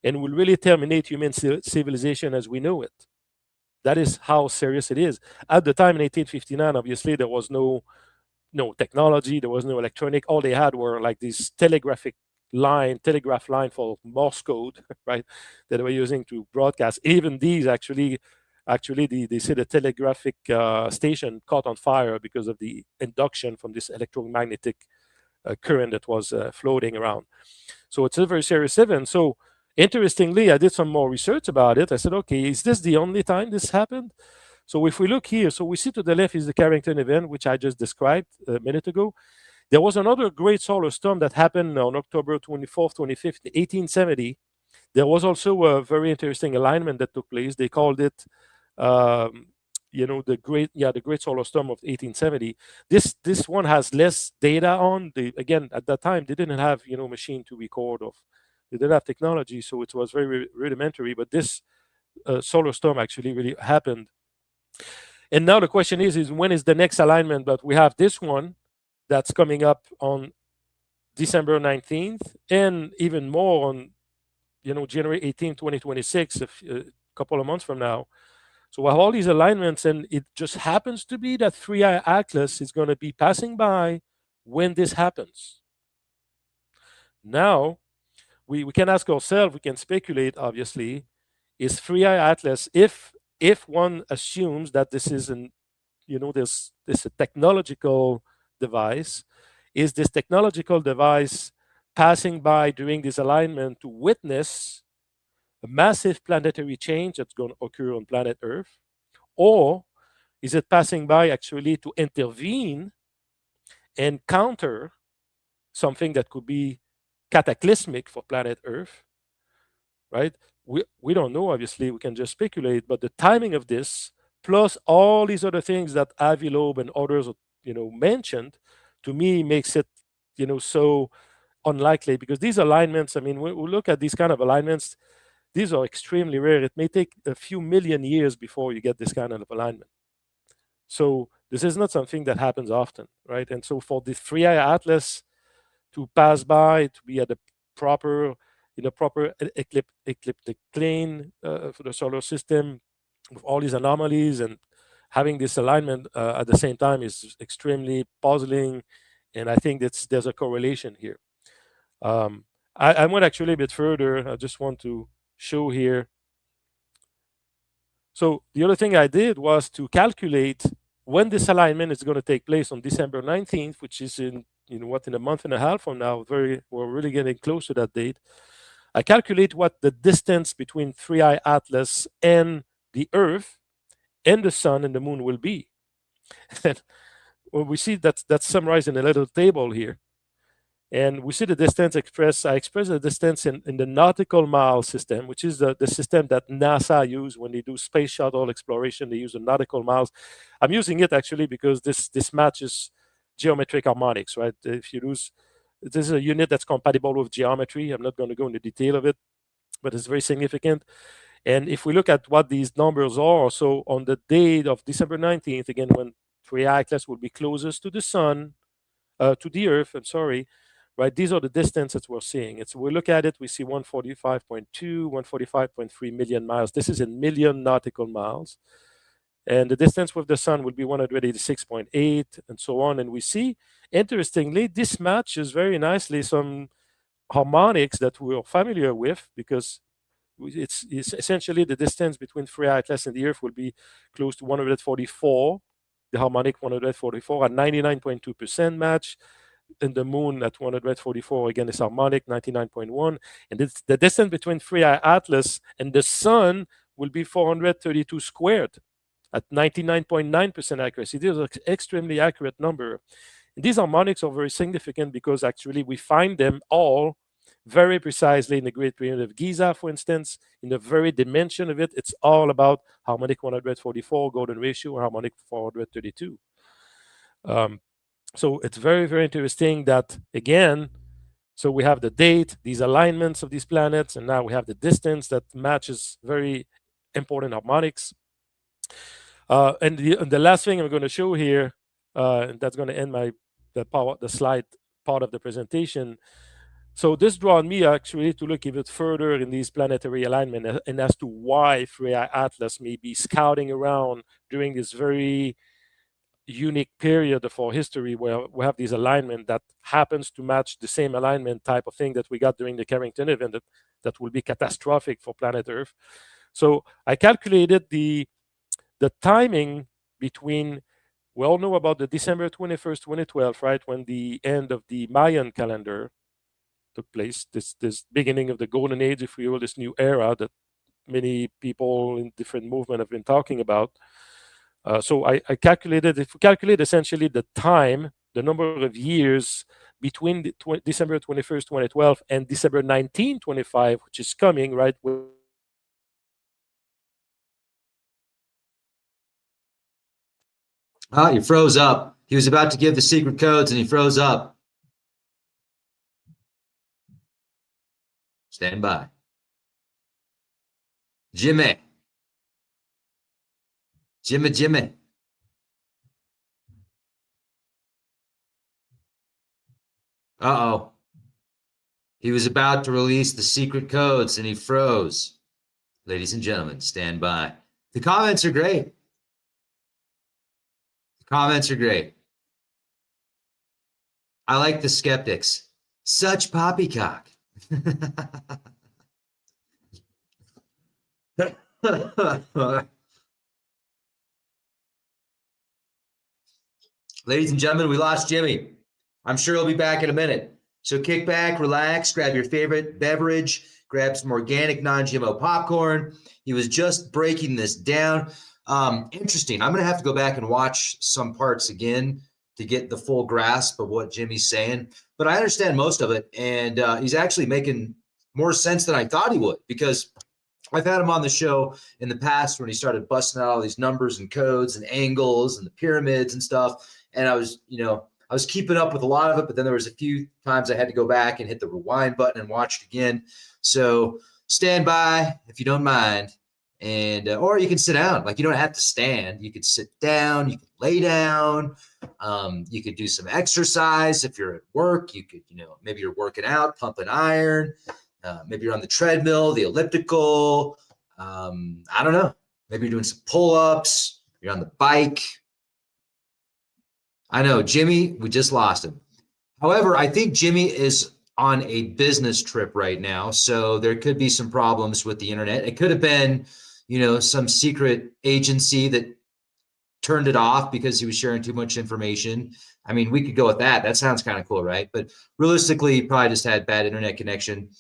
and will really terminate human civilization as we know it. That is how serious it is. At the time in 1859, obviously, there was no technology, there was no electronic. All they had were like these telegraph line for Morse code, right? That they were using to broadcast. Even these actually, they say the telegraphic station caught on fire because of the induction from this electromagnetic current that was floating around. So it's a very serious event. So interestingly, I did some more research about it. I said, okay, is this the only time this happened? So if we look here, so we see to the left is the Carrington event, which I just described a minute ago. There was another great solar storm that happened on October 24th, 25th, 1870. There was also a very interesting alignment that took place. They called it, the great solar storm of 1870. This one has less data on. Again, at that time, they didn't have machine to record of. They didn't have technology, so it was very rudimentary. But this solar storm actually really happened. And now the question is when is the next alignment? But we have this one that's coming up on December 19th, and even more on January 18th, 2026, a couple of months from now. So we have all these alignments, and it just happens to be that 3i Atlas is going to be passing by when this happens. Now, we can ask ourselves, we can speculate, obviously, is 3i Atlas, if one assumes that this is this a technological device, is this technological device passing by during this alignment to witness a massive planetary change that's going to occur on planet Earth? Or is it passing by actually to intervene and counter something that could be cataclysmic for planet Earth? Right? We don't know, obviously, we can just speculate, but the timing of this, plus all these other things that Avi Loeb and others mentioned, to me makes it so unlikely, because these alignments, I mean, we look at these kind of alignments, these are extremely rare. It may take a few million years before you get this kind of alignment. So this is not something that happens often, right? And so for the 3i Atlas to pass by, to be at the proper ecliptic plane for the solar system with all these anomalies and having this alignment at the same time is extremely puzzling, and I think there's a correlation here. I went actually a bit further. I just want to show here. So the other thing I did was to calculate when this alignment is going to take place on December 19th, which is in a month and a half from now. We're really getting close to that date. I calculate what the distance between 3i Atlas and the Earth and the Sun and the Moon will be. And well, we see that's summarized in a little table here. And we see the distance expressed. I express the distance in the nautical mile system, which is the system that NASA use when they do space shuttle exploration. They use the nautical miles. I'm using it actually because this matches geometric harmonics, right? If you use, this is a unit that's compatible with geometry. I'm not going to go into detail of it, but it's very significant. And if we look at what these numbers are, so on the date of December 19th, again, when 3i Atlas will be closest to the Sun, to the Earth, I'm sorry, right? These are the distances we're seeing. We look at it, we see 145.2, 145.3 million miles. This is in million nautical miles. And the distance with the Sun would be 186.8 and so on. And we see, interestingly, this matches very nicely some harmonics that we're familiar with, because it's essentially the distance between 3i Atlas and the Earth will be close to 144, the harmonic 144 at 99.2% match. in the moon at 144, again, is harmonic, 99.1. And it's the distance between 3i Atlas and the sun will be 432 squared at 99.9% accuracy. These are extremely accurate number. And these harmonics are very significant because actually we find them all very precisely in the Great Pyramid of Giza, for instance, in the very dimension of it. It's all about harmonic 144, golden ratio, or harmonic 432. So it's very, very interesting that, again, so we have the date, these alignments of these planets, and now we have the distance that matches very important harmonics. And the last thing I'm going to show here, and that's going to end the slide part of the presentation. So this drawn me actually to look even further in these planetary alignment and as to why 3i Atlas may be scouting around during this very unique period of our history where we have these alignment that happens to match the same alignment type of thing that we got during the Carrington event that will be catastrophic for planet Earth. So I calculated the timing between, we all know about the December 21st, 2012, right, when the end of the Mayan calendar took place, this beginning of the golden age, if you will, this new era that many people in different movements have been talking about. So I calculated, if we calculate essentially the time, the number of years between December 21st, 2012 and December 19, 25, which is coming, right? Oh, you froze up. He was about to give the secret codes and he froze up. Stand by. Jimmy. Jimmy. Uh-oh. He was about to release the secret codes and he froze. Ladies and gentlemen, stand by. The comments are great. The comments are great. I like the skeptics. Such poppycock. Ladies and gentlemen, we lost Jimmy. I'm sure he'll be back in a minute. So kick back, relax, grab your favorite beverage, grab some organic non-GMO popcorn. He was just breaking this down. Interesting. I'm going to have to go back and watch some parts again to get the full grasp of what Jimmy's saying. But I understand most of it, and he's actually making more sense than I thought he would, because I've had him on the show in the past when he started busting out all these numbers and codes and angles and the pyramids and stuff. And I was keeping up with a lot of it, but then there was a few times I had to go back and hit the rewind button and watch it again. So stand by if you don't mind. And or you can sit down. Like, you don't have to stand. You could sit down, you could lay down, you could do some exercise. If you're at work, you could, maybe you're working out, pumping iron, maybe you're on the treadmill, the elliptical, I don't know, maybe you're doing some pull-ups, you're on the bike. I know, Jimmy, we just lost him. However, I think Jimmy is on a business trip right now, so there could be some problems with the internet. It could have been, some secret agency that turned it off because he was sharing too much information. I mean, we could go with that. That sounds kind of cool, right? But realistically, he probably just had bad internet connection.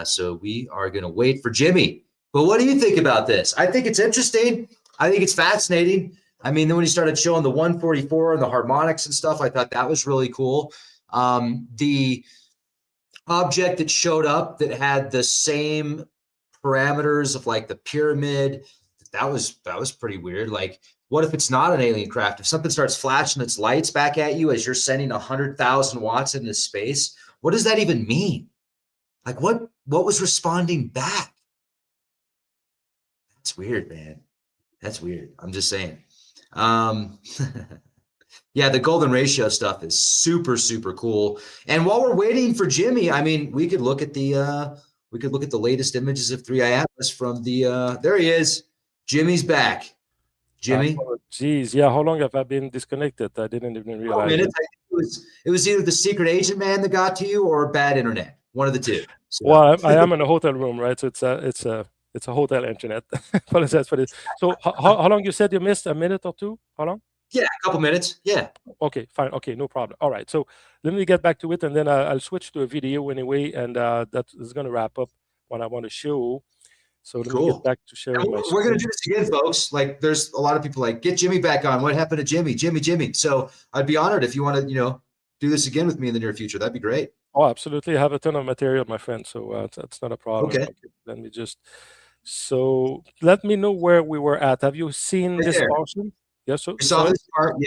So we are going to wait for Jimmy. But what do you think about this? I think it's interesting. I think it's fascinating. I mean, then when he started showing the 144 and the harmonics and stuff, I thought that was really cool. The object that showed up that had the same parameters of like the pyramid, that was pretty weird. Like, what if it's not an alien craft? If something starts flashing its lights back at you as you're sending 100,000 watts into space, what does that even mean? Like, what was responding back? That's weird, man. That's weird. I'm just saying. Yeah, the golden ratio stuff is super, super cool. And while we're waiting for Jimmy, I mean, we could look at the latest images of 3i Atlas from the there he is. Jimmy's back. Jimmy. Geez, yeah. How long have I been disconnected? I didn't even realize. Minutes. It was either the secret agent man that got to you or bad internet. One of the two. So. Well, I am in a hotel room, right? So it's a hotel internet. Apologize for this. So how long you said you missed? A minute or two? How long? Yeah, a couple minutes. Yeah. Okay, fine. Okay, no problem. All right. So let me get back to it, and then I'll switch to a video anyway, and that is going to wrap up what I want to show. So let me get Cool. back to And sharing my we're going to screen. do this again, folks. Like, there's a lot of people like, get Jimmy back on. What happened to Jimmy? Jimmy. So I'd be honored if you want to, do this again with me in the near future. That'd be great. Oh, absolutely. I have a ton of material, my friend. So that's not a problem. Okay. Okay, let me just. So let me know where we were at. Have you seen Right this there. portion? Yes. So You saw sorry. this part? Yeah.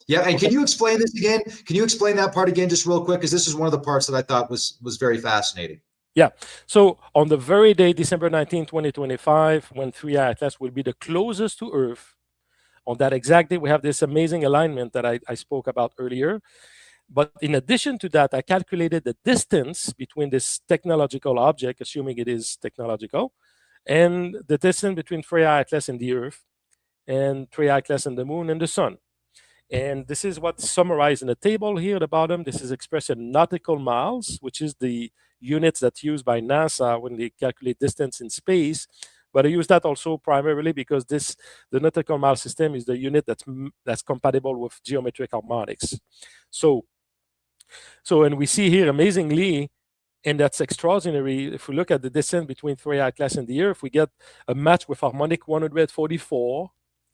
Yeah. And Okay. can you explain this again? Can you explain that part again just real quick? Because this is one of the parts that I thought was very fascinating. Yeah. So on the very day, December 19, 2025, when 3i Atlas will be the closest to Earth, on that exact day, we have this amazing alignment that I spoke about earlier. But in addition to that, I calculated the distance between this technological object, assuming it is technological, and the distance between 3i Atlas and the Earth, and 3i Atlas and the Moon and the Sun. And this is what's summarized in the table here at the bottom. This is expressed in nautical miles, which is the units that's used by NASA when they calculate distance in space. But I use that also primarily because the nautical mile system is the unit that's compatible with geometric harmonics. So and we see here amazingly, and that's extraordinary. If we look at the distance between 3i Atlas and the Earth, we get a match with harmonic 144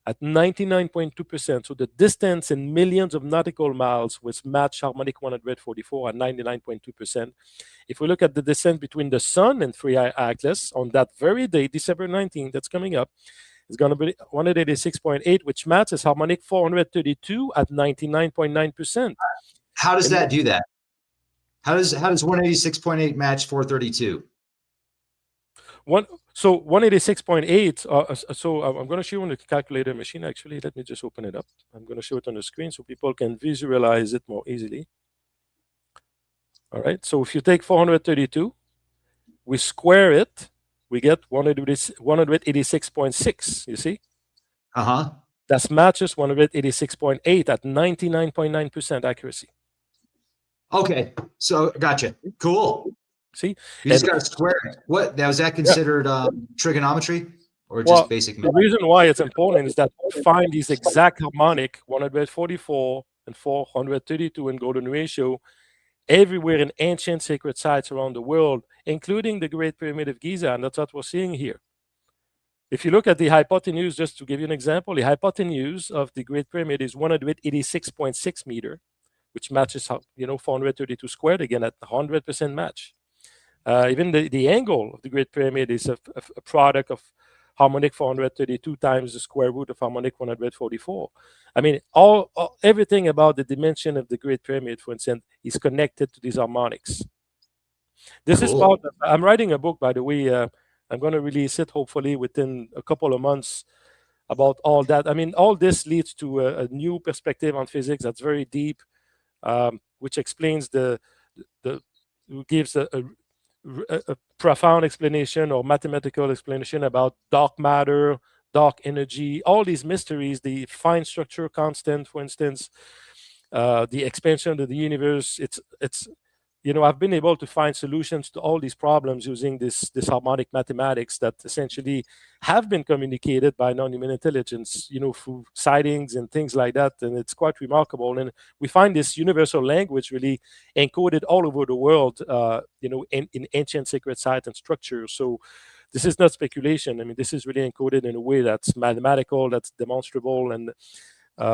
at 99.2%. So the distance in millions of nautical miles was match harmonic 144 at 99.2%. If we look at the distance between the Sun and 3i Atlas on that very day, December 19th, that's coming up, it's going to be 186.8, which matches harmonic 432 at 99.9%. How does And that do that? How does 186.8 match 432? So 186.8. So I'm going to show you on the calculator machine. Actually, let me just open it up. I'm going to show it on the screen so people can visualize it more easily. All right. So if you take 432, we square it, we get 186.6. You see? Uh-huh. That matches 186.8 at 99.9% accuracy. Okay. So gotcha. Cool. See? You just got to square it. What now, is that considered trigonometry or just basic math? The reason why it's important is that we find these exact harmonic 144 and 432 in golden ratio everywhere in ancient sacred sites around the world, including the Great Pyramid of Giza, and that's what we're seeing here. If you look at the hypotenuse, just to give you an example, the hypotenuse of the Great Pyramid is 186.6 meter, which matches 432 squared again at 100% match. Even the angle of the Great Pyramid is a product of harmonic 432 times the square root of harmonic 144. I mean, everything about the dimension of the Great Pyramid, for instance, is connected to these harmonics. This is part of, I'm writing a book, by the way. I'm going to release it hopefully within a couple of months about all that. I mean, all this leads to a new perspective on physics that's very deep, which explains gives a profound explanation or mathematical explanation about dark matter, dark energy, all these mysteries, the fine structure constant, for instance, the expansion of the universe. It's I've been able to find solutions to all these problems using this harmonic mathematics that essentially have been communicated by non-human intelligence, through sightings and things like that. And it's quite remarkable. And we find this universal language really encoded all over the world, in ancient sacred sites and structures. So this is not speculation. I mean, this is really encoded in a way that's mathematical, that's demonstrable. And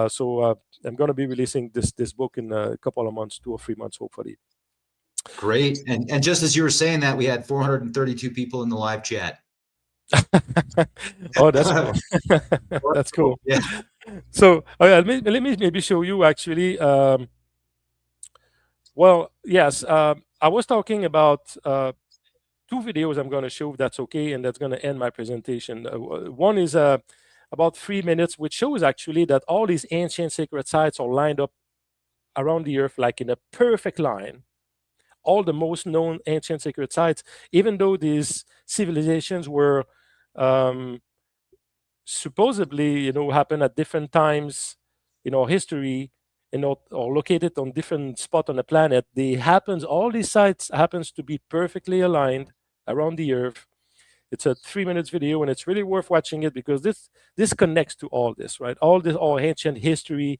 so I'm going to be releasing this book in a couple of months, 2 or 3 months, hopefully. Great. And just as you were saying that, we had 432 people in the live chat. Oh, that's cool. That's cool. Yeah. So let me maybe show you actually. Well, yes, I was talking about 2 videos I'm going to show, if that's okay, and that's going to end my presentation. One is about 3 minutes, which shows actually that all these ancient sacred sites are lined up around the Earth like in a perfect line. All the most known ancient sacred sites, even though these civilizations were supposedly, happen at different times in our history, or located on different spots on the planet, all these sites happens to be perfectly aligned around the Earth, It's a 3 minutes video, and it's really worth watching it because this connects to all this, right? All ancient history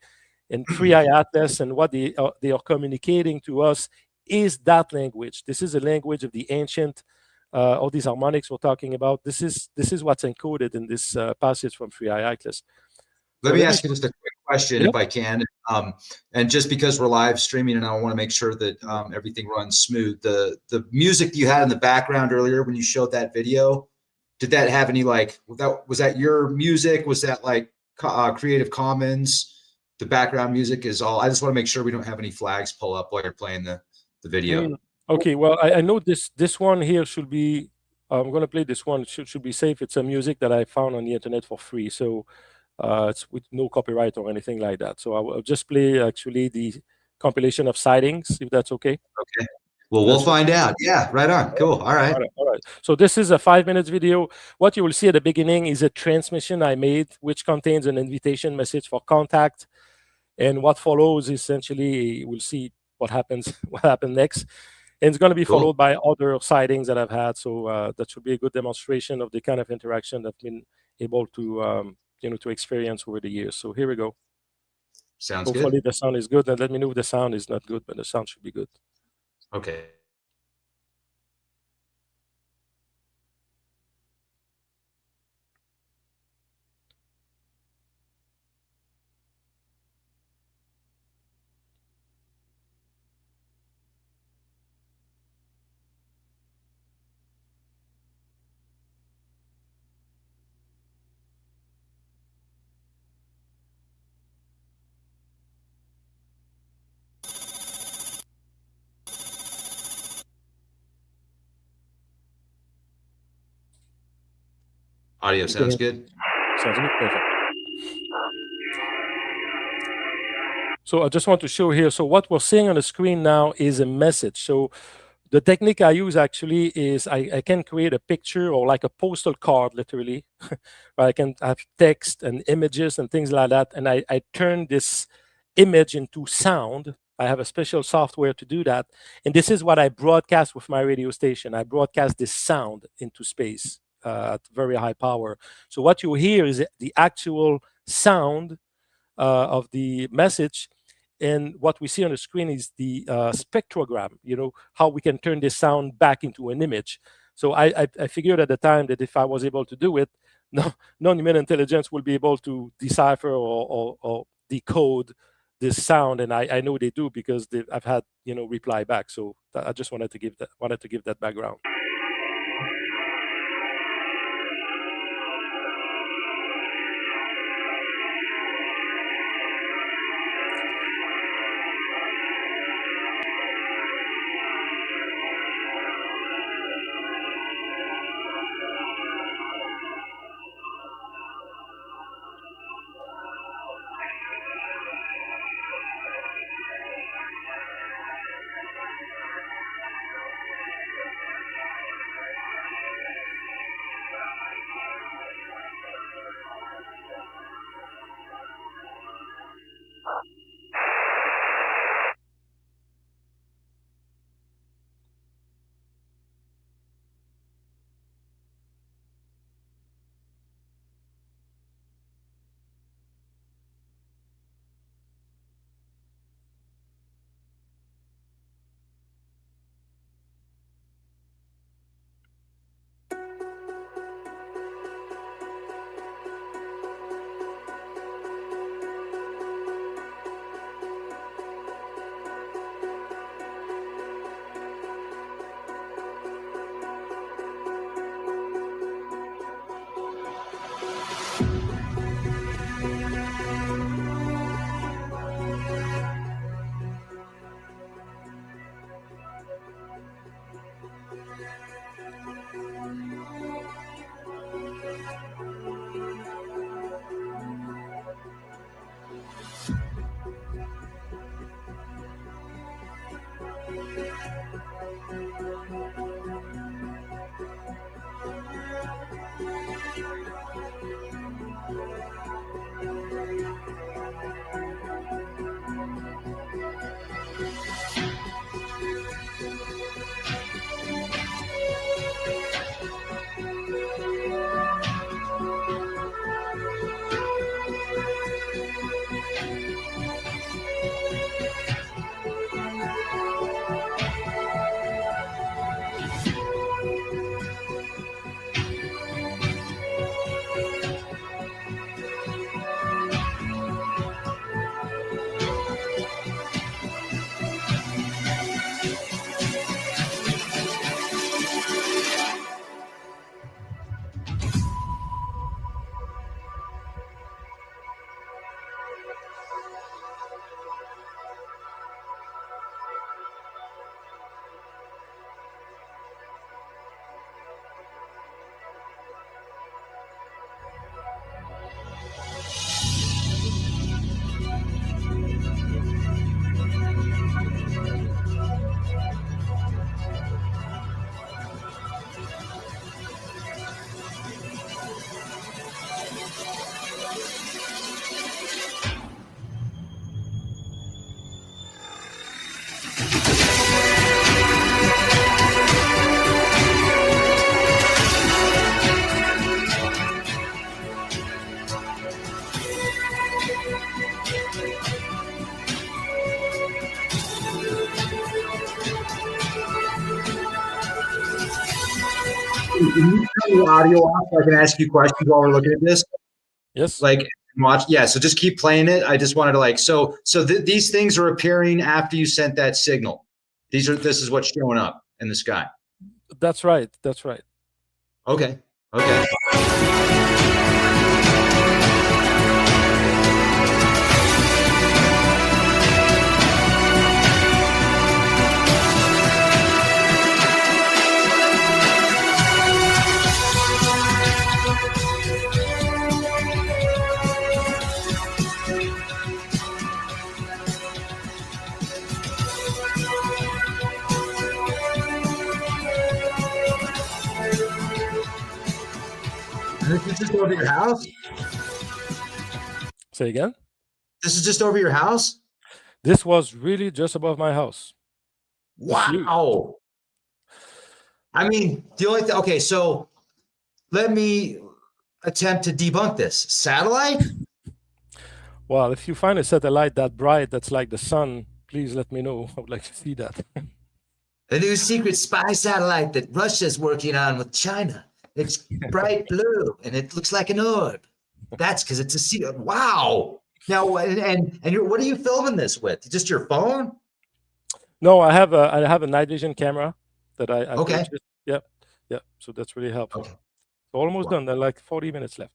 and 3i Atlas and what they are communicating to us is that language. This is a language of the ancient. All these harmonics we're talking about. This is what's encoded in this passage from 3i Atlas. Let me ask you just a quick question, yeah. if I can. And just because we're live streaming, and I want to make sure that everything runs smooth. The music you had in the background earlier when you showed that video, did that have any like? Was that your music? Was that like Creative Commons? The background music is all. I just want to make sure we don't have any flags pull up while you're playing the video. Okay. Well, I know this one here should be. I'm going to play this one. Should be safe. It's a music that I found on the internet for free. So. It's with no copyright or anything like that. So I'll just play actually the compilation of sightings, if that's okay. Okay. Well, we'll find out. Yeah, right on. Cool. All right. All right. So this is a 5 minutes video. What you will see at the beginning is a transmission I made, which contains an invitation message for contact. And what follows, essentially, we'll see what happened next. And it's going to be followed by other sightings that I've had. So that should be a good demonstration of the kind of interaction that I've been able to to experience over the years. So here we go. Sounds good. Hopefully the sound is good, and let me know if the sound is not good, but the sound should be good. Okay. Audio sounds good. Sounds good. Perfect. So I just want to show here. So what we're seeing on the screen now is a message. So the technique I use actually is I can create a picture or like a postal card, literally. I can have text and images and things like that. And I turn this image into sound. I have a special software to do that. And this is what I broadcast with my radio station. I broadcast this sound into space at very high power. So what you hear is the actual sound of the message. And what we see on the screen is the spectrogram, how we can turn this sound back into an image. So I figured at the time that if I was able to do it, non-human intelligence will be able to decipher or decode this sound. And I know they do because I've had, reply back. So I just wanted to give that background. Can you turn the audio off so I can ask you questions while we're looking at this? Yes. Like watch, yeah. So just keep playing it. I just wanted to like, these things are appearing after you sent that signal. This is what's showing up in the sky. That's right. That's right. Okay. Okay. This is just over your house? Say again? This is just over your house? This was really just above my house. Wow. I mean, the only thing, okay, so let me attempt to debunk this. Satellite? Well, if you find a satellite that bright, that's like the sun, please let me know. I would like to see that. A new secret spy satellite that Russia's working on with China. It's bright blue and it looks like an orb. That's because it's a secret. Wow. Now, and what are you filming this with? Just your phone? No, I have a night vision camera that I Okay. purchased. Yep. Yep. So that's really helpful. Okay. So almost done. There are like 40 minutes left.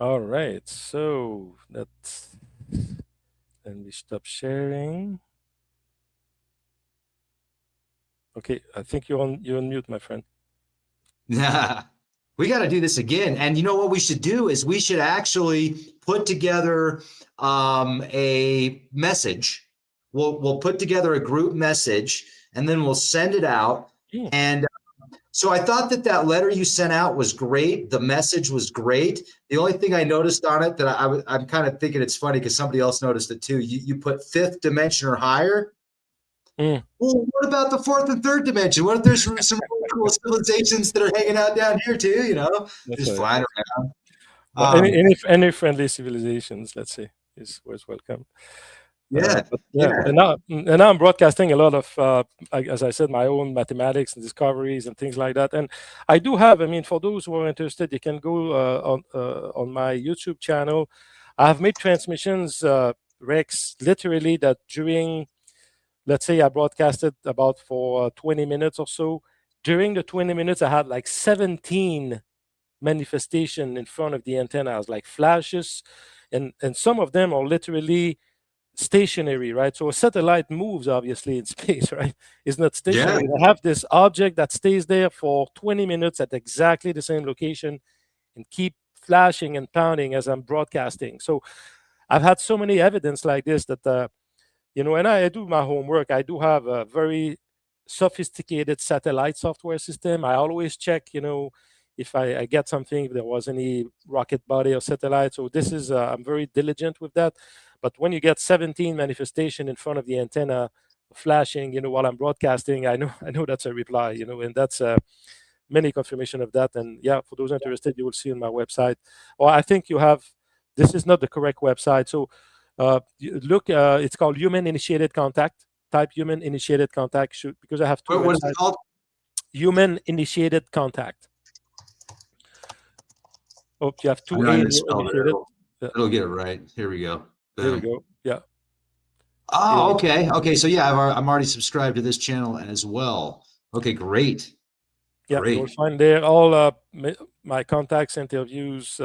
All right. So that's, let me stop sharing. Okay. I think you're on mute, my friend. Yeah. We got to do this again. And you know what we should do is we should actually put together a message. We'll put together a group message and then we'll send it out. Yeah. And so I thought that letter you sent out was great. The message was great. The only thing I noticed on it that I'm kind of thinking it's funny because somebody else noticed it too. You put fifth dimension or higher. Well, what about the fourth and third dimension? What if there's some really cool civilizations that are hanging out down here too? You know, That's just right. flying around. Well, any friendly civilizations, let's say, is welcome. Yeah, and now I'm broadcasting a lot of, as I said, my own mathematics and discoveries and things like that. And I do have, I mean, for those who are interested, you can go on my YouTube channel. I have made transmissions, Rex, literally that during, let's say, I broadcasted about for 20 minutes or so. During the 20 minutes, I had like 17 manifestation in front of the antennas, like flashes, and some of them are literally stationary, right? So a satellite moves obviously in space, right? It's not stationary. Yeah. They have this object that stays there for 20 minutes at exactly the same location and keep flashing and pounding as I'm broadcasting. So I've had so many evidence like this that and I do my homework. I do have a very sophisticated satellite software system. I always check, if I get something, if there was any rocket body or satellite. So this is, I'm very diligent with that. But when you get 17 manifestation in front of the antenna flashing, while I'm broadcasting, I know that's a reply, and that's many confirmation of that. And yeah, for those interested, you will see on my website. Or I think you have, this is not the correct website. So look, it's called Human Initiated Contact. Type Human Initiated Contact because I have two. What is it called? Human Initiated Contact. Oh, you have two A initiated. It'll get it right. Here we go. There we go. Yeah. Oh, okay. Okay. So yeah, I'm already subscribed to this channel as well. Okay, great. Yeah, great. you'll find there all my contacts, interviews,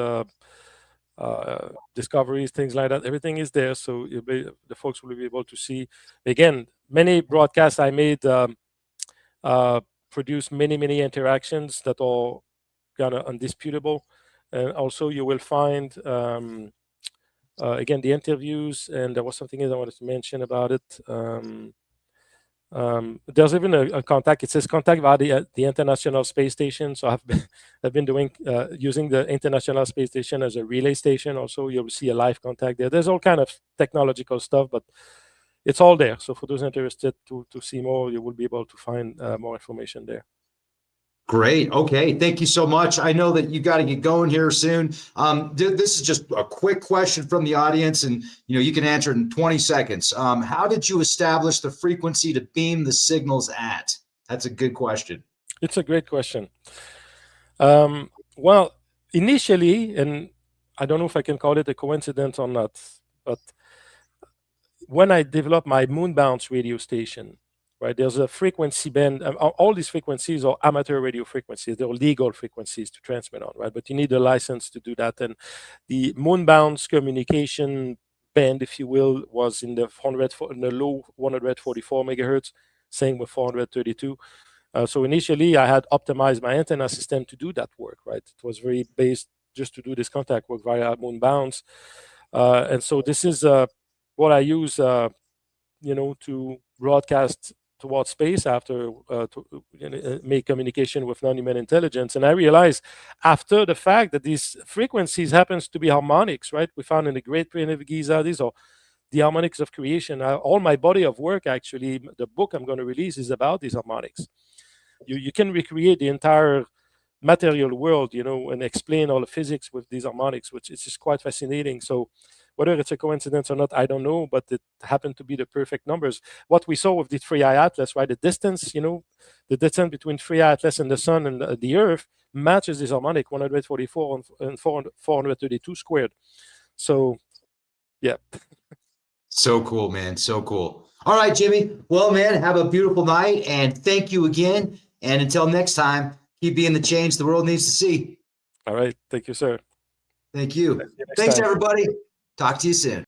discoveries, things like that. Everything is there, so the folks will be able to see. Again, many broadcasts I made produce many interactions that are kind of undisputable, and also you will find again the interviews. And there was something else I wanted to mention about it. There's even a contact. It says contact via the International Space Station. So I've been doing using the International Space Station as a relay station. Also, you'll see a live contact there. There's all kind of technological stuff, but it's all there. So for those interested to see more, you will be able to find more information there. Great. Okay. Thank you so much. I know that you got to get going here soon. This is just a quick question from the audience, and you can answer it in 20 seconds. How did you establish the frequency to beam the signals at? That's a good question. It's a great question. Well, initially, and I don't know if I can call it a coincidence or not, but when I developed my moon-bound radio station, right, there's a frequency band. All these frequencies are amateur radio frequencies. They're legal frequencies to transmit on, right? But you need a license to do that. And the moon-bound communication band, if you will, was in the low 144 megahertz, same with 432. So initially, I had optimized my antenna system to do that work, right? It was very based just to do this contact work via moon bounds. And so this is what I use, to broadcast towards space after to make communication with non-human intelligence. And I realized after the fact that these frequencies happens to be harmonics, right? We found in the Great Pyramid of Giza, these are the harmonics of creation. All my body of work, actually, the book I'm going to release is about these harmonics. You can recreate the entire material world, and explain all the physics with these harmonics, which is just quite fascinating. So whether it's a coincidence or not, I don't know, but it happened to be the perfect numbers. What we saw with the 3i Atlas, right? The distance, the distance between 3i Atlas and the sun and the Earth matches this harmonic 144 and 432 squared. So, yeah. So cool, man. So cool. All right, Jimmy. Well, man, have a beautiful night, and thank you again. And until next time, keep being the change the world needs to see. All right. Thank you, sir. Thank you. Thanks, everybody. Talk to you soon.